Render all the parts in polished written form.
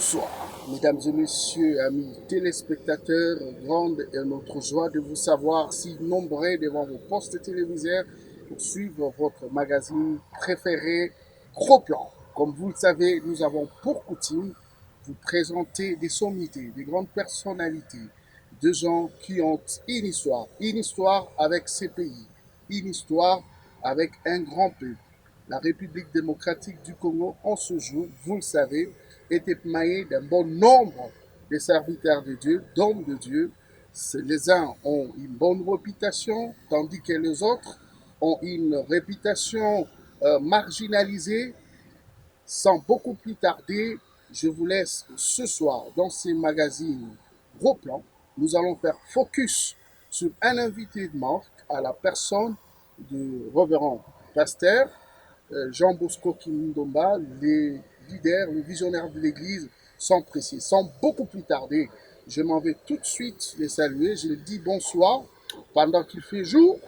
Bonsoir, mesdames et messieurs, amis téléspectateurs. Grande est notre joie de vous savoir si nombreux devant vos postes téléviseurs pour suivre votre magazine préféré, Gros Plan. Comme vous le savez, nous avons pour coutume vous présenter des sommités, des grandes personnalités, de gens qui ont une histoire avec ces pays, une histoire avec un grand peuple. La République démocratique du Congo, en ce jour, vous le savez, est émaillée d'un bon nombre de serviteurs de Dieu, d'hommes de Dieu. Les uns ont une bonne réputation, tandis que les autres ont une réputation marginalisée. Sans beaucoup plus tarder, je vous laisse ce soir dans ces magazines Gros Plan. Nous allons faire focus sur un invité de marque à la personne du révérend pasteur Jean Bosco Kindomba, les leaders, les visionnaires de l'Église sont précis. Sans beaucoup plus tarder, je m'en vais tout de suite les saluer. Je leur dis bonsoir pendant qu'il fait jour,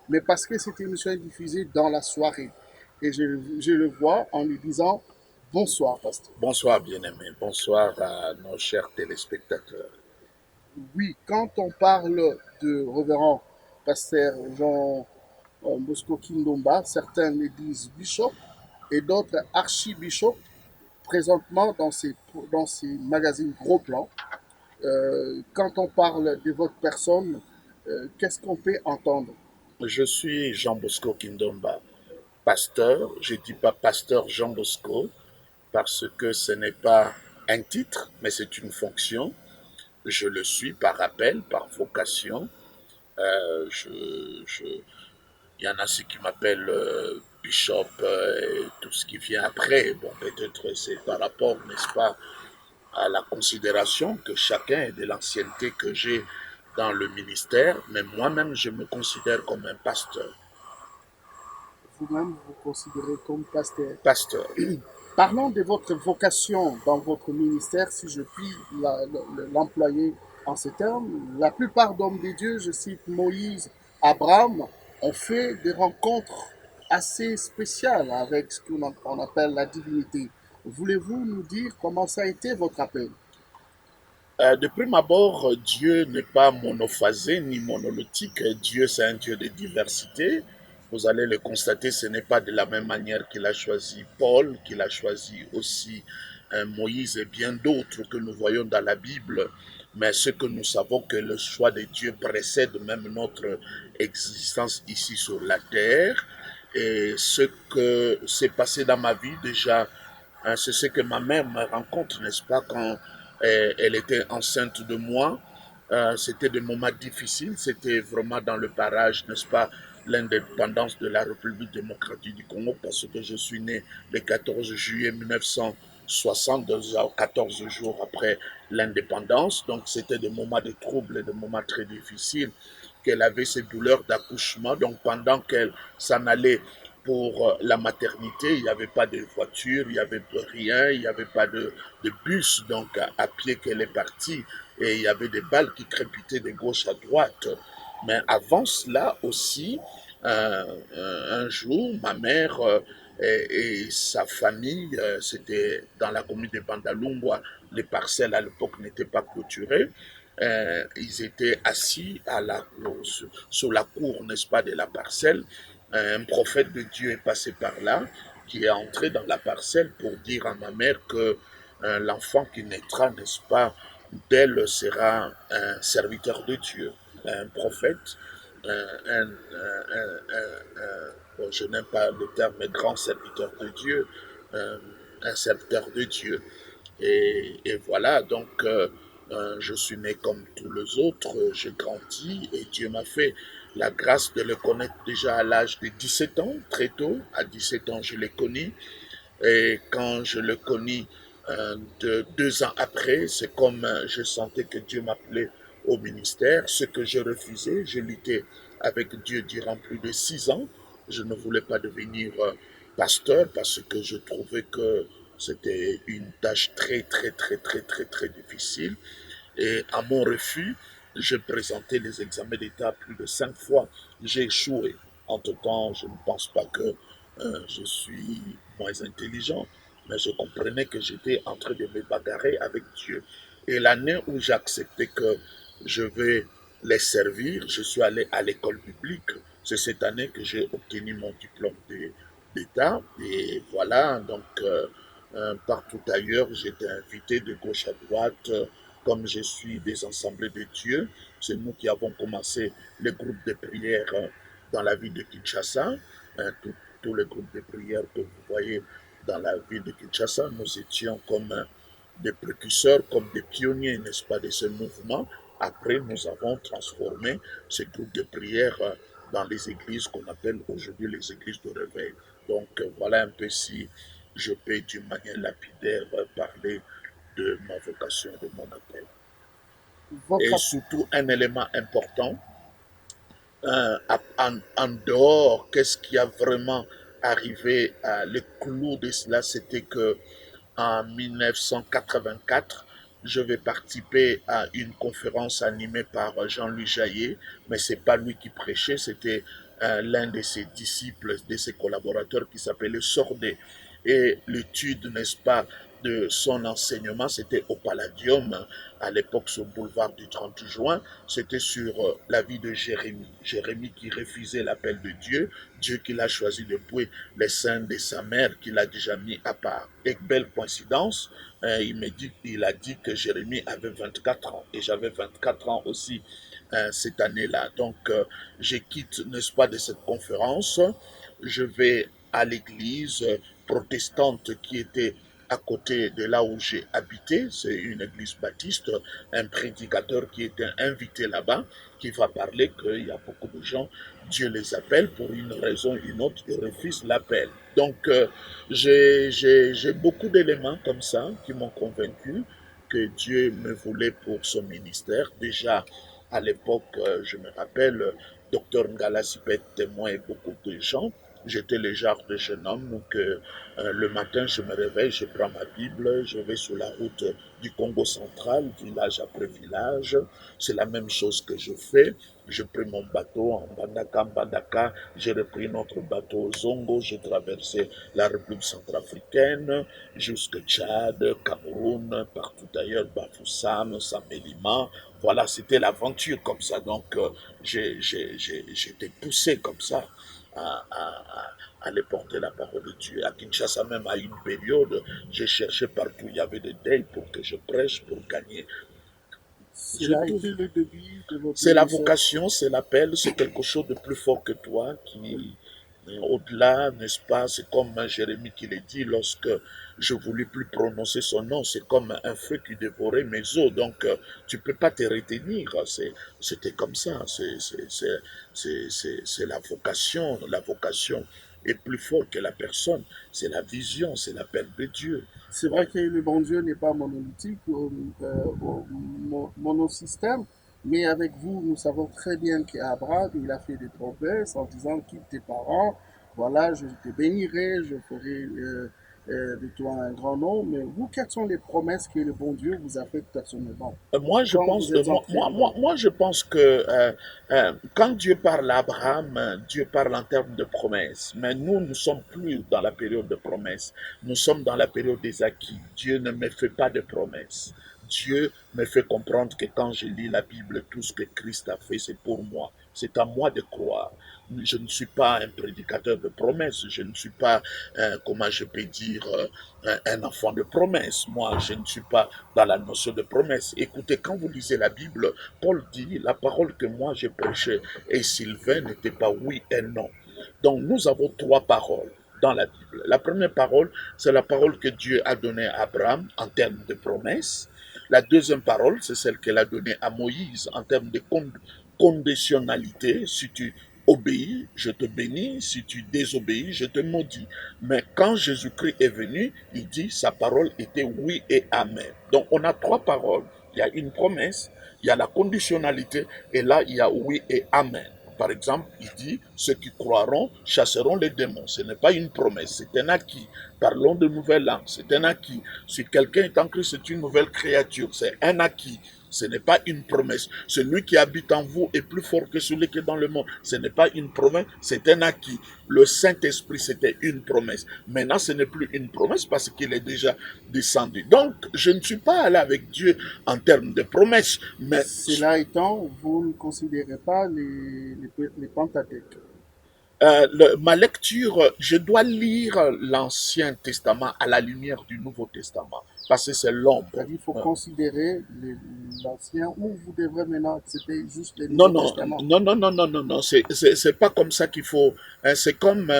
mais parce que cette émission est diffusée dans la soirée. Et je le vois en lui disant bonsoir, pasteur. Bonsoir bien-aimé, bonsoir à nos chers téléspectateurs. Oui, quand on parle de révérend pasteur Jean Bosco Kindomba, certains le disent bishop et d'autres archibishop. Présentement dans ces magazines gros plans, quand on parle de votre personne, qu'est-ce qu'on peut entendre? Je suis Jean Bosco Kindomba, pasteur. Je ne dis pas pasteur Jean Bosco parce que ce n'est pas un titre, mais c'est une fonction. Je le suis par appel, par vocation. Euh, je, je, il y en a ceux qui m'appellent bishop et tout ce qui vient après. Bon, peut-être c'est par rapport, n'est-ce pas, à la considération que chacun et de l'ancienneté que j'ai dans le ministère, mais moi-même, je me considère comme un pasteur. Vous-même, vous considérez comme pasteur. Pasteur. Parlons de votre vocation dans votre ministère, si je puis l'employer en ces termes. La plupart d'hommes de Dieu, je cite Moïse, Abraham, ont fait des rencontres assez spéciales avec ce qu'on appelle la divinité. Voulez-vous nous dire comment ça a été votre appel? De prime abord, Dieu n'est pas monophasé ni monolithique. Dieu, c'est un Dieu de diversité. Vous allez le constater, ce n'est pas de la même manière qu'il a choisi Paul, qu'il a choisi aussi Moïse et bien d'autres que nous voyons dans la Bible. Mais ce que nous savons que le choix de Dieu précède même notre existence ici sur la terre. Et ce que s'est passé dans ma vie déjà, hein, c'est ce que ma mère me rencontre, n'est-ce pas, quand elle était enceinte de moi. C'était des moments difficiles, c'était vraiment dans le parage, n'est-ce pas, l'indépendance de la République démocratique du Congo, parce que je suis né le 14 juillet 1960, 14 jours après l'indépendance. Donc c'était des moments de troubles, des moments très difficiles, qu'elle avait ces douleurs d'accouchement. Donc pendant qu'elle s'en allait pour la maternité, il n'y avait pas de voiture, il n'y avait rien, il n'y avait pas de bus, donc à pied qu'elle est partie, et il y avait des balles qui crépitaient de gauche à droite. Mais avant cela aussi, un jour, ma mère et sa famille, c'était dans la commune de Bandalungwa, les parcelles à l'époque n'étaient pas clôturées. Ils étaient assis sur la cour, n'est-ce pas, de la parcelle. Un prophète de Dieu est passé par là, qui est entré dans la parcelle pour dire à ma mère que l'enfant qui naîtra, n'est-ce pas, d'elle sera un serviteur de Dieu, un prophète, bon, je n'aime pas le terme, mais grand serviteur de Dieu, un, un serviteur de Dieu. Et voilà, donc je suis né comme tous les autres, j'ai grandi et Dieu m'a fait la grâce de le connaître déjà à l'âge de 17 ans, très tôt. À 17 ans, je l'ai connu. Et quand je le connus de 2 ans après, c'est comme je sentais que Dieu m'appelait au ministère, ce que je refusais. Je luttais avec Dieu durant plus de 6 ans. Je ne voulais pas devenir pasteur parce que je trouvais que c'était une tâche très, très, très, très, très, très difficile. Et à mon refus, j'ai présenté les examens d'État plus de 5 fois. J'ai échoué. Entre-temps, je ne pense pas que je suis moins intelligent. mais je comprenais que j'étais en train de me bagarrer avec Dieu. Et l'année où j'ai accepté que je vais les servir, je suis allé à l'école publique. C'est cette année que j'ai obtenu mon diplôme d'État. Et voilà, donc partout ailleurs, j'étais invité de gauche à droite. Comme je suis des assemblées de Dieu, c'est nous qui avons commencé les groupes de prière dans la ville de Kinshasa. Tous les groupes de prière que vous voyez dans la ville de Kinshasa, nous étions comme des précurseurs, comme des pionniers, n'est-ce pas, de ce mouvement. Après, nous avons transformé ces groupes de prière dans les églises qu'on appelle aujourd'hui les églises de réveil. Donc, voilà un peu si je peux d'une manière lapidaire parler de ma vocation, de mon appel. Et Votre, surtout, un élément important, en dehors, qu'est-ce qui a vraiment arrivé, le clou de cela, c'était que en 1984, je vais participer à une conférence animée par Jean-Louis Jaillet, mais c'est pas lui qui prêchait, c'était l'un de ses disciples, de ses collaborateurs qui s'appelait Sordet. Et l'étude, n'est-ce pas, de son enseignement, c'était au Palladium, à l'époque sur le boulevard du 30 juin, c'était sur la vie de Jérémie. Jérémie qui refusait l'appel de Dieu, Dieu qui l'a choisi depuis les seins de sa mère, qu'il a déjà mis à part. Et belle coïncidence, il a dit que Jérémie avait 24 ans et j'avais 24 ans aussi cette année-là. Donc, je quitte, n'est-ce pas, de cette conférence, je vais à l'église protestante qui était à côté de là où j'ai habité, c'est une église baptiste, un prédicateur qui était invité là-bas, qui va parler qu'il y a beaucoup de gens, Dieu les appelle pour une raison ou une autre, ils refusent l'appel. Donc, j'ai beaucoup d'éléments comme ça qui m'ont convaincu que Dieu me voulait pour son ministère. Déjà, à l'époque, je me rappelle, docteur Ngala Sipet témoin beaucoup de gens. J'étais le genre de jeune homme que le matin, je me réveille, je prends ma Bible, je vais sur la route du Congo central, village après village. C'est la même chose que je fais. Je prends mon bateau en Mbandaka, j'ai repris notre bateau au Zongo, j'ai traversé la République centrafricaine, jusqu'au Tchad, Cameroun, partout ailleurs, Bafoussam, Samélima. Voilà, c'était l'aventure comme ça. Donc, j'étais poussé comme ça à aller porter la parole de Dieu. À Kinshasa, même à une période, j'ai cherché partout, il y avait des deuils pour que je prêche, pour gagner. Je cela a trouve, été le début de votre c'est la ministère. vocation, c'est l'appel, c'est quelque chose de plus fort que toi qui, au-delà, n'est-ce pas, c'est comme Jérémie qui l'a dit lorsque je voulais plus prononcer son nom, c'est comme un feu qui dévorait mes os, donc tu peux pas te retenir, c'était comme ça, c'est la vocation est plus forte que la personne, c'est la vision, c'est l'appel de Dieu. C'est vrai Voilà. que le bon Dieu n'est pas monolithique monosystème, mais avec vous, nous savons très bien qu'Abraham, il a fait des promesses en disant quitte tes parents, voilà, je te bénirai, je ferai de toi un grand nom. Mais vous, quelles sont les promesses que le bon Dieu vous a faites personnellement Moi, je quand pense, vous êtes entré dedans? moi, je pense que quand Dieu parle à Abraham, Dieu parle en termes de promesses. Mais nous, ne sommes plus dans la période de promesses. Nous sommes dans la période des acquis. Dieu ne me fait pas de promesses. Dieu me fait comprendre que quand je lis la Bible, tout ce que Christ a fait, c'est pour moi. C'est à moi de croire. Je ne suis pas un prédicateur de promesses. Je ne suis pas, comment je peux dire, un enfant de promesses. Moi, je ne suis pas dans la notion de promesse. Écoutez, quand vous lisez la Bible, Paul dit, la parole que moi j'ai prêchée et Sylvain n'était pas oui et non. Donc nous avons trois paroles dans la Bible. La première parole, c'est la parole que Dieu a donnée à Abraham en termes de promesse. La deuxième parole, c'est celle qu'elle a donnée à Moïse en termes de conditionnalité. Si tu obéis, je te bénis. Si tu désobéis, je te maudis. Mais quand Jésus-Christ est venu, il dit sa parole était oui et amen. Donc on a trois paroles. Il y a une promesse, il y a la conditionnalité et là il y a oui et amen. Par exemple, il dit ceux qui croiront chasseront les démons. Ce n'est pas une promesse, c'est un acquis. Parlons de nouvelle langue, c'est un acquis. Si quelqu'un est en Christ, c'est une nouvelle créature, c'est un acquis. Ce n'est pas une promesse. Celui qui habite en vous est plus fort que celui qui est dans le monde. Ce n'est pas une promesse, c'est un acquis. Le Saint-Esprit, c'était une promesse. Maintenant, ce n'est plus une promesse parce qu'il est déjà descendu. Donc, je ne suis pas allé avec Dieu en termes de promesses, mais Cela étant, vous ne considérez pas les Pentateuques. ma lecture, je dois lire l'Ancien Testament à la lumière du Nouveau Testament, parce que c'est l'ombre. C'est-à-dire qu'il faut considérer l'Ancien ou vous devrez maintenant accepter juste le Non, Nouveau non, Testament. non, non, non, non, non, non, c'est pas comme ça qu'il faut. C'est comme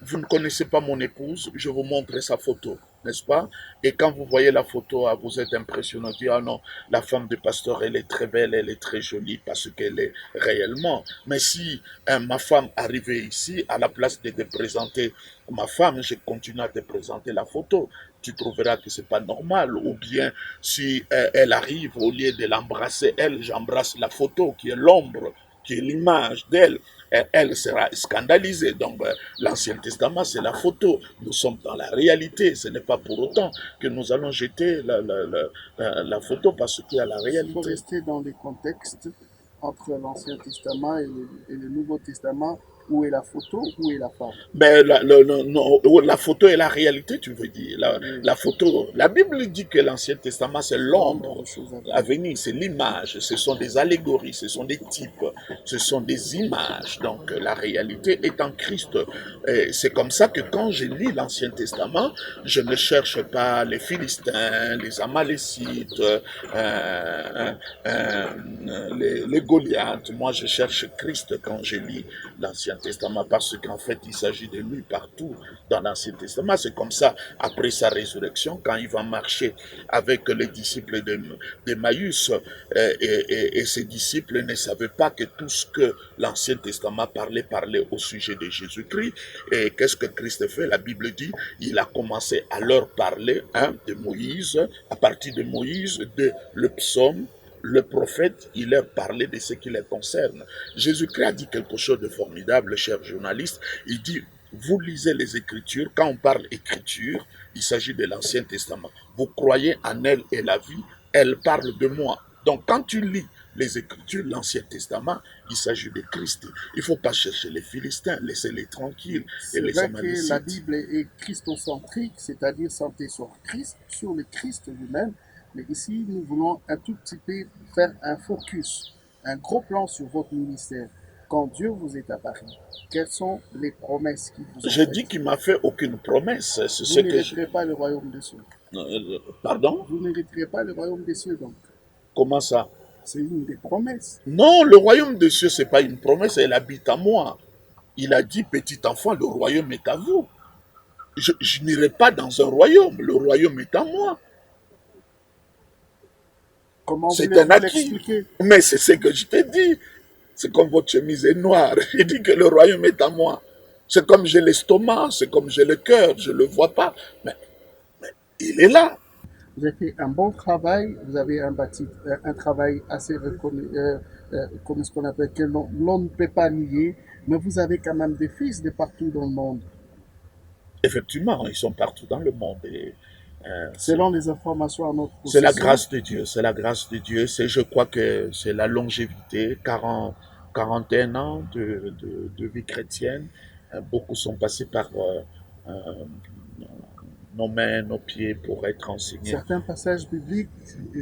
vous ne connaissez pas mon épouse, je vous montre sa photo, n'est-ce pas? Et quand vous voyez la photo, ah, vous êtes impressionné, vous dites, ah non, la femme de pasteur, elle est très belle, elle est très jolie parce qu'elle est réellement. Mais si ma femme arrivait ici, à la place de te présenter ma femme, je continue à te présenter la photo. Tu trouveras que c'est pas normal. Ou bien, si elle arrive, au lieu de l'embrasser, elle, j'embrasse la photo qui est l'ombre, qui est l'image d'elle. Elle sera scandalisée. Donc, l'Ancien Testament, c'est la photo. Nous sommes dans la réalité. Ce n'est pas pour autant que nous allons jeter la photo parce qu'il y a la Il faut réalité. rester dans les contextes entre l'Ancien Testament et le Nouveau Testament. Où est la photo, où est la femme? Ben, non, la photo est la réalité, tu veux dire. Oui, La photo, la Bible dit que l'Ancien Testament, c'est l'ombre l'ombre des choses à à venir. venir, c'est l'image, ce sont des allégories, ce sont des types, ce sont des images. Donc, la réalité est en Christ. C'est comme ça que quand je lis l'Ancien Testament, je ne cherche pas les Philistins, les Amalécites, les Goliaths. Moi, je cherche Christ quand je lis l'Ancien Testament parce qu'en fait, il s'agit de lui partout dans l'Ancien Testament. C'est comme ça, après sa résurrection, quand il va marcher avec les disciples d'Emmaüs, et ses disciples ne savaient pas que tout ce que l'Ancien Testament parlait au sujet de Jésus-Christ. Et qu'est-ce que Christ fait? La Bible dit, il a commencé à leur parler de Moïse, à partir de Moïse, de le psaume, le prophète, il leur parlait de ce qui les concerne. Jésus-Christ a dit quelque chose de formidable, cher journaliste. Il dit, vous lisez les Écritures. Quand on parle Écriture, il s'agit de l'Ancien Testament. Vous croyez en elle et la vie, elle parle de moi. Donc quand tu lis les Écritures, l'Ancien Testament, il s'agit de Christ. Il ne faut pas chercher les Philistins, laissez-les tranquilles et C'est les vrai que la Amalécites. Bible est christocentrique, c'est-à-dire centrée sur Christ, sur le Christ lui-même. Mais ici, nous voulons un tout petit peu faire un focus, un gros plan sur votre ministère. Quand Dieu vous est apparu, quelles sont les promesses qu'il vous a Je dis faites? qu'il m'a fait aucune promesse. C'est Vous ce que je... n'hériterez pas le royaume des cieux. Pardon? Vous n'hériterez pas le royaume des cieux, donc. Comment ça? C'est une des promesses. Non, le royaume des cieux, ce n'est pas une promesse, elle habite à moi. Il a dit, petit enfant, le royaume est à vous. Je n'irai pas dans un royaume, le royaume est à moi. Comment C'est un voulez-vous acquis. l'expliquer? Mais c'est ce que je t'ai dit. C'est comme votre chemise est noire. J'ai dit que le royaume est à moi. C'est comme j'ai l'estomac, c'est comme j'ai le cœur, je ne le vois pas. Mais il est là. Vous avez fait un bon travail, vous avez un travail assez reconnu, comme ce qu'on appelle, que l'on ne peut pas nier, mais vous avez quand même des fils de partout dans le monde. Effectivement, ils sont partout dans le monde. Et, Selon les informations à notre c'est la possession, grâce de Dieu. C'est la grâce de Dieu. Je crois que c'est la longévité, 41 ans de vie chrétienne. Beaucoup sont passés par nos mains, nos pieds pour être enseignés. certains passages bibliques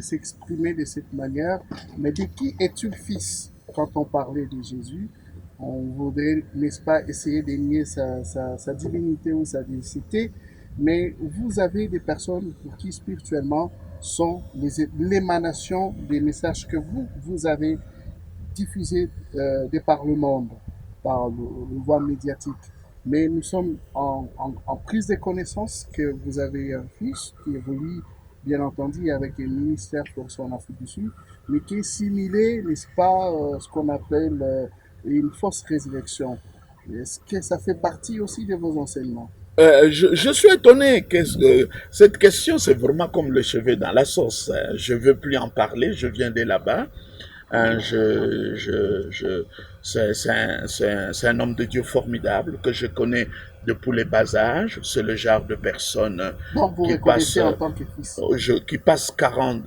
s'exprimaient de cette manière, mais de qui es-tu le fils? Quand on parlait de Jésus, on voudrait, n'est-ce pas, essayer de nier sa divinité ou sa divinité, mais vous avez des personnes pour qui spirituellement sont l'émanation des messages que vous avez diffusés de par le monde, par le voie médiatique. Mais nous sommes en prise de connaissance que vous avez un fils qui évolue, bien entendu, avec un ministère pour son Afrique du Sud, mais qui est similé, n'est-ce pas, ce qu'on appelle une fausse résurrection. Est-ce que ça fait partie aussi de vos enseignements? Je suis étonné que cette question, c'est vraiment comme le cheveu dans la sauce. Je ne veux plus en parler, je viens de là-bas. Hein, c'est un homme de Dieu formidable que je connais depuis les bas âges. C'est le genre de personne Donc, vous qui passe, reconnaissez en tant que fils. qui passe 40.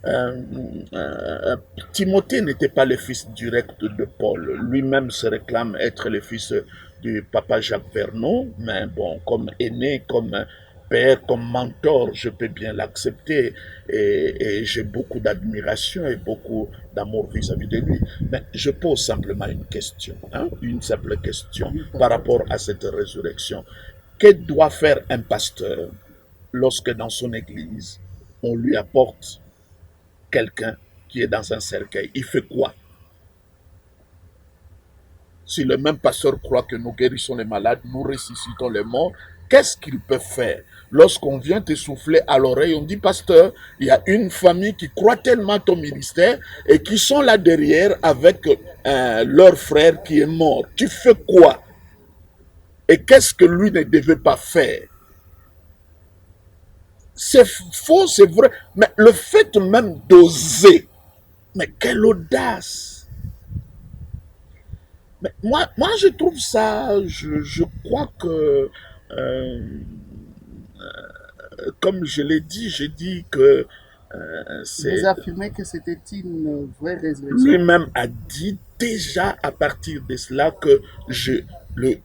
Euh, Timothée n'était pas le fils direct de Paul. Lui-même se réclame être le fils du papa Jacques Vernon, mais bon, comme aîné, comme père, comme mentor, je peux bien l'accepter et j'ai beaucoup d'admiration et beaucoup d'amour vis-à-vis de lui. Mais je pose simplement une question, hein, une simple question Oui, par pasteur. rapport à cette résurrection. Que doit faire un pasteur lorsque dans son église, on lui apporte quelqu'un qui est dans un cercueil? Il fait quoi? Si le même pasteur croit que nous guérissons les malades, nous ressuscitons les morts, qu'est-ce qu'il peut faire? Lorsqu'on vient te souffler à l'oreille, on dit, pasteur, il y a une famille qui croit tellement à ton ministère et qui sont là derrière avec leur frère qui est mort. Tu fais quoi? Et qu'est-ce que lui ne devait pas faire? C'est faux, c'est vrai, mais le fait même d'oser, mais quelle audace! Mais moi, je trouve ça, je crois que, euh, comme je l'ai dit, j'ai dit que Vous c'est affirmez que c'était une vraie résurrection? lui-même a dit déjà à partir de cela que je, le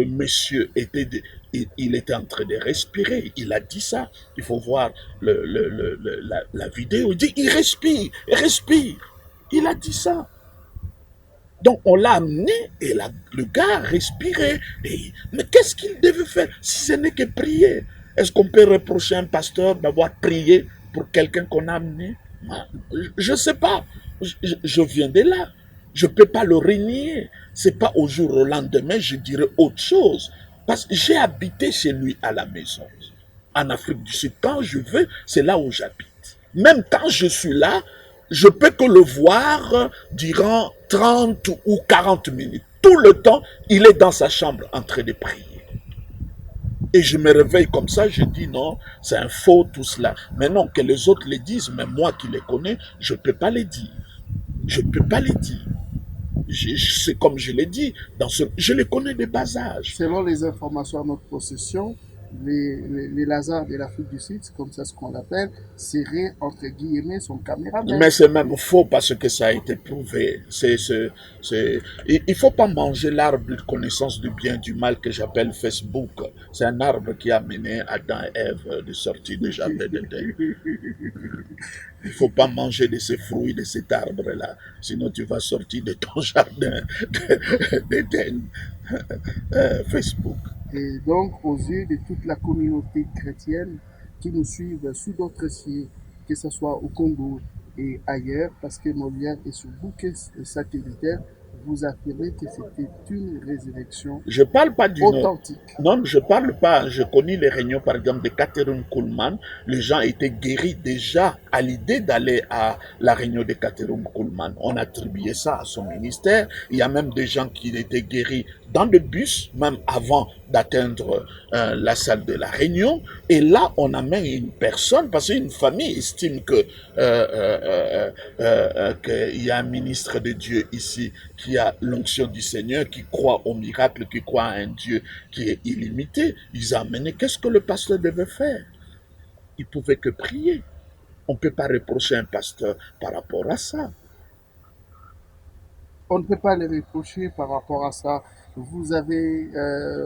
monsieur était, il était en train de respirer. Il a dit ça. Il faut voir la vidéo. Il dit, il respire. Il a dit ça. Donc on l'a amené et le gars a respiré. Mais qu'est-ce qu'il devait faire si ce n'est que prier? Est-ce qu'on peut reprocher à un pasteur d'avoir prié pour quelqu'un qu'on a amené? Je ne sais pas. Je viens de là. Je ne peux pas le renier. Ce n'est pas au jour au lendemain, je dirais autre chose. Parce que j'ai habité chez lui à la maison. En Afrique du Sud, quand je veux, c'est là où j'habite. Même quand je suis là, je peux que le voir durant 30 ou 40 minutes. Tout le temps, il est dans sa chambre en train de prier. Et je me réveille comme ça, je dis non, c'est un faux tout cela. Mais non, que les autres le disent, mais moi qui les connais, je ne peux pas les dire. Je ne peux pas les dire. C'est comme je l'ai dit, je les connais de bas âge. Selon les informations à notre possession, les Lazars de l'Afrique du Sud, c'est comme ça ce qu'on l'appelle, serait entre guillemets son caméraman. Mais c'est même faux parce que ça a été prouvé. Il ne faut pas manger l'arbre de connaissance du bien et du mal que j'appelle Facebook. C'est un arbre qui a mené Adam et Ève de sortie du jardin d'Éden. Il ne faut pas manger de ces fruits de cet arbre-là. Sinon, tu vas sortir de ton jardin d'Éden. Facebook. Et donc, aux yeux de toute la communauté chrétienne qui nous suivent sous d'autres cieux, que ce soit au Congo et ailleurs, parce que Molière est sur bouquet satellitaire, vous affirmez que c'était une résurrection Je parle pas d'une... authentique. Non, je parle pas. Je connais les réunions, par exemple, de Catherine Kuhlman. Les gens étaient guéris déjà à l'idée d'aller à la réunion de Catherine Kuhlman. On attribuait ça à son ministère. Il y a même des gens qui étaient guéris dans le bus, même avant d'atteindre la salle de la réunion. Et là, on amène une personne, parce qu'une famille estime que qu'il y a un ministre de Dieu ici qui a l'onction du Seigneur, qui croit au miracle, qui croit à un Dieu qui est illimité. Ils ont amené, qu'est-ce que le pasteur devait faire? Il pouvait que prier. On ne peut pas reprocher un pasteur par rapport à ça. On ne peut pas les reprocher par rapport à ça. Vous avez...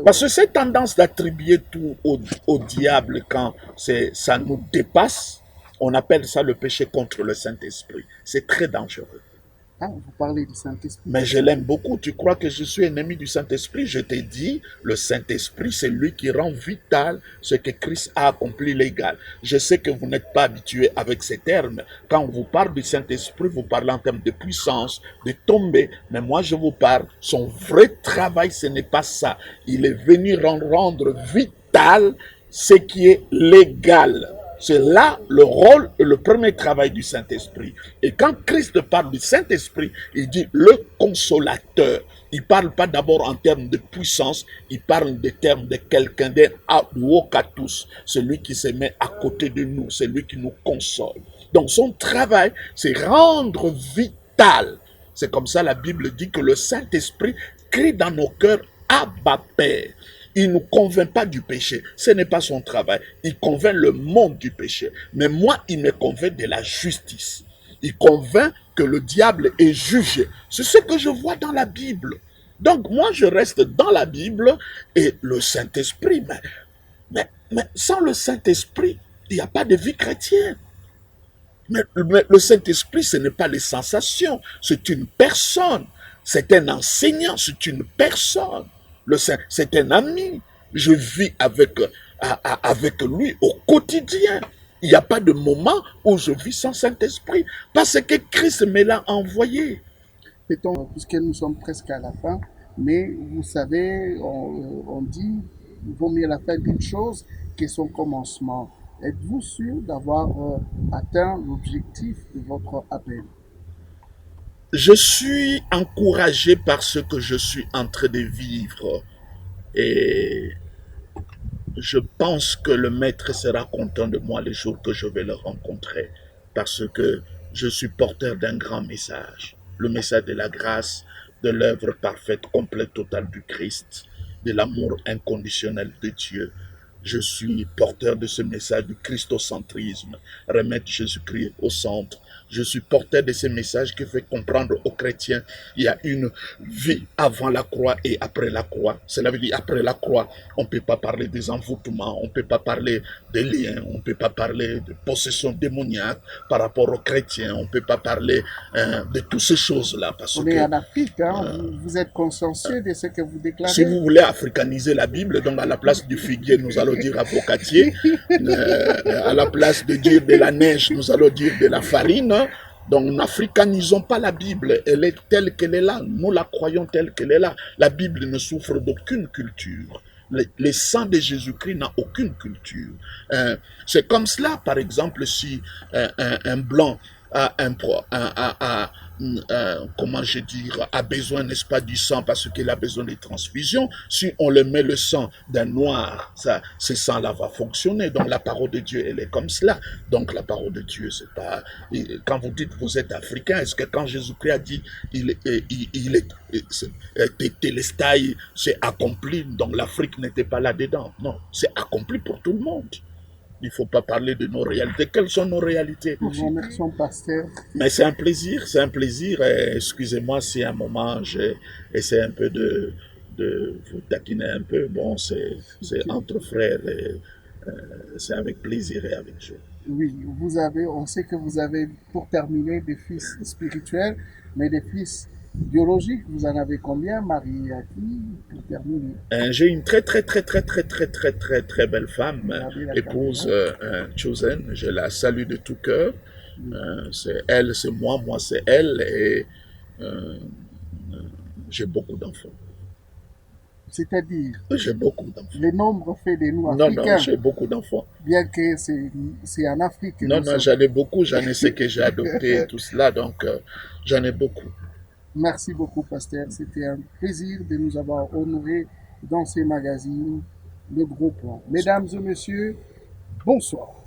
Parce que cette tendance d'attribuer tout au diable quand ça nous dépasse, on appelle ça le péché contre le Saint-Esprit. C'est très dangereux. Ah, vous parlez du Saint-Esprit. Mais je l'aime beaucoup. Tu crois que je suis ennemi du Saint-Esprit? Je t'ai dit, le Saint-Esprit, c'est lui qui rend vital ce que Christ a accompli légal. Je sais que vous n'êtes pas habitué avec ces termes. Quand on vous parle du Saint-Esprit, vous parlez en termes de puissance, de tomber. Mais moi, je vous parle, son vrai travail, ce n'est pas ça. Il est venu rendre vital ce qui est légal. C'est là le rôle et le premier travail du Saint-Esprit. Et quand Christ parle du Saint-Esprit, il dit le consolateur. Il ne parle pas d'abord en termes de puissance, il parle en termes de quelqu'un d'un advocatus, celui qui se met à côté de nous, celui qui nous console. Donc son travail, c'est rendre vital. C'est comme ça la Bible dit que le Saint-Esprit crie dans nos cœurs Abba Père. Il ne convainc pas du péché. Ce n'est pas son travail. Il convainc le monde du péché. Mais moi, il me convainc de la justice. Il convainc que le diable est jugé. C'est ce que je vois dans la Bible. Donc moi, je reste dans la Bible et le Saint-Esprit. Mais sans le Saint-Esprit, il n'y a pas de vie chrétienne. Mais le Saint-Esprit, ce n'est pas les sensations, c'est une personne. C'est un enseignant, c'est une personne. C'est un ami. Je vis avec lui au quotidien. Il n'y a pas de moment où je vis sans Saint-Esprit, parce que Christ me l'a envoyé. Puisque nous sommes presque à la fin, mais vous savez, on dit, il vaut mieux la fin d'une chose que son commencement. Êtes-vous sûr d'avoir atteint l'objectif de votre appel? Je suis encouragé par ce que je suis en train de vivre et je pense que le maître sera content de moi les jours que je vais le rencontrer parce que je suis porteur d'un grand message, le message de la grâce, de l'œuvre parfaite, complète, totale du Christ, de l'amour inconditionnel de Dieu. Je suis porteur de ce message du christocentrisme, remettre Jésus-Christ au centre. Je suis porteur de ce message qui fait comprendre aux chrétiens il y a une vie avant la croix et après la croix. Cela veut dire après la croix, on ne peut pas parler des envoûtements, on ne peut pas parler des liens, on ne peut pas parler de possession démoniaque par rapport aux chrétiens, on ne peut pas parler de toutes ces choses-là. On est en Afrique, hein? Vous êtes consciencieux de ce que vous déclarez? Si vous voulez africaniser la Bible, donc à la place du figuier, nous allons dire avocatier. À la place de dire de la neige, nous allons dire de la farine. Donc n'africanisons pas la Bible. Elle est telle qu'elle est là. Nous la croyons telle qu'elle est là. La Bible ne souffre d'aucune culture. Le sang de Jésus-Christ n'a aucune culture. C'est comme cela, par exemple, si un blanc comment je dire, a besoin, n'est-ce pas, du sang parce qu'il a besoin de transfusion. Si on le met le sang d'un noir, ce sang-là va fonctionner. Donc la parole de Dieu, elle est comme cela. Donc la parole de Dieu, c'est pas... Quand vous dites vous êtes africain, est-ce que quand Jésus-Christ a dit Télestai, c'est accompli, donc l'Afrique n'était pas là-dedans. Non, c'est accompli pour tout le monde. Il ne faut pas parler de nos réalités. Quelles sont nos réalités? Nous vous remercions, pasteur. Mais c'est un plaisir, c'est un plaisir. Excusez-moi si à un moment j'ai essayé un peu de vous taquiner un peu. Bon, c'est entre frères et c'est avec plaisir et avec joie. Oui, on sait que vous avez, pour terminer, des fils spirituels, mais des fils biologiques, vous en avez combien, Marie à qui, pour terminer? J'ai une très belle femme, épouse Chosen. Je la salue de tout cœur. C'est elle, c'est moi, moi c'est elle, et j'ai beaucoup d'enfants. C'est-à-dire? J'ai beaucoup d'enfants. Le nombre fait de nous africains. Non, j'ai beaucoup d'enfants. Bien que c'est en Afrique. Non, j'en ai beaucoup, j'en ai ce que j'ai adopté, tout cela, donc j'en ai beaucoup. Merci beaucoup, pasteur. C'était un plaisir de nous avoir honorés dans ces magazines, le Gros Plan. Mesdames et messieurs, bonsoir.